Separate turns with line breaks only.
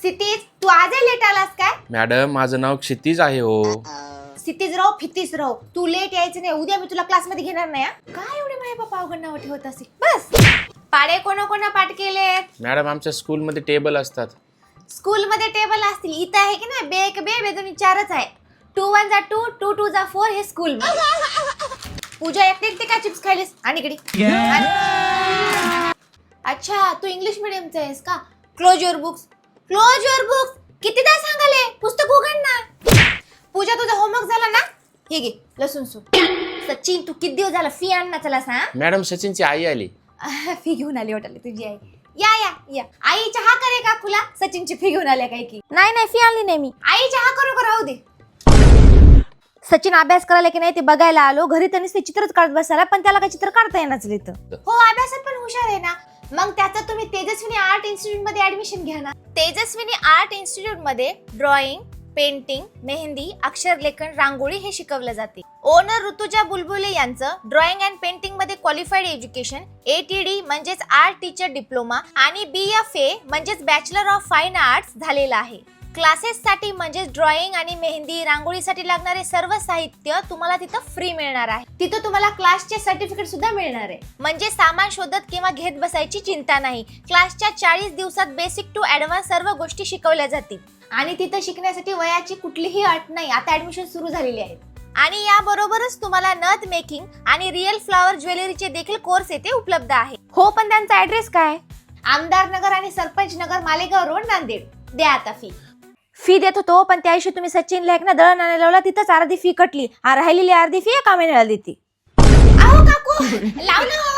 क्षितिज, तू आजही लेट आलास काय?
मॅडम माझं नाव क्षितिज आहे हो.
क्षितिज राव फितीज राव, तू लेट यायचं नाही. उद्या मी तुला क्लासमध्ये घेणार नाही. काय एवढे माझे पप्पा अवघड नाव ठेवत असेल. बस पाडे कोणा पाठ केलेत?
मॅडम आमच्या स्कूलमध्ये टेबल असतात.
स्कूलमध्ये टेबल असतील, इथं आहे की नाही? बे एक बे बेदोनी चारच आहे. 2 1 जा 2 2 2 जा 4 हे स्कूल. पूजा एकटे काय चिप्स खायलीस? आणि इकडे. अच्छा, तू इंग्लिश मीडियमचा आहेस का? Close your books. Close your books. कितीदा सांगाले पुस्तक उघड ना. पूजा तुझा होमवर्क झाला ना? हे घे लसूण सूप. सचिन तू किती दिवस झाला फी आण ना चला सांग.
मॅडम सचिनची आई आली.
फी घेऊन आली वाटली तुझी आई. या या या आई चहा करे का खुला? सचिनची फी घेऊन आल्या काय की? नाही फी आणली नाही मी. आई चहा करू का राहू दे. सचिन अभ्यास करायला की नाही ते बघायला आलो. घरी त्यांनी ते चित्रच काढत बसायला, पण त्याला काही चित्र काढता येणार इथं. हो अभ्यासात पण हुशार आहे ना. मग त्याचं तुम्ही तेजस्विनी आर्ट इन्स्टिट्यूट मध्ये ऍडमिशन घ्या ना. तेजस्विनी आर्ट इन्स्टिट्यूट मध्ये ड्रॉइंग, पेंटिंग, मेहंदी, अक्षरलेखन, रांगोळी हे शिकवले जाते. ओनर ऋतुजा बुलबुले यांचं ड्रॉइंग अँड पेंटिंग मध्ये क्वालिफाईड एज्युकेशन, ATD म्हणजेच आर्ट टीचर डिप्लोमा आणि BFA म्हणजेच बॅचलर ऑफ फाईन आर्ट्स झालेला आहे. क्लासेससाठी म्हणजे ड्रॉइंग आणि मेहंदी, रांगोळीसाठी लागणारे सर्व साहित्य तुम्हाला तिथं फ्री मिळणार आहे. तिथं तुम्हाला क्लासचे सर्टिफिकेट सुद्धा मिळणार आहे. म्हणजे सामान शोधत किंवा घेत बसायची चिंता नाही. क्लासच्या 40 दिवसात बेसिक टू ऍडव्हान्स सर्व गोष्टी शिकवल्या जातील. आणि तिथं शिकण्यासाठी वयाची कुठलीही अट नाही. आता ऍडमिशन सुरू झालेली आहेत. आणि याबरोबरच तुम्हाला नथ मेकिंग आणि रिअल फ्लॉवर ज्वेलरीचे देखील कोर्स येथे उपलब्ध आहे. हो पण त्यांचा ऍड्रेस काय? आमदार नगर आणि सरपंच नगर, मालेगाव रोड, नांदेड. द्या आता फी देत होतो, पण त्या दिवशी तुम्ही सचिनला एक ना दळण आणायला लावला, तिथंच अर्धी फी कटली. राहिलेली अर्धी फी एका महिन्याला देते. अहो काकू लाव ना.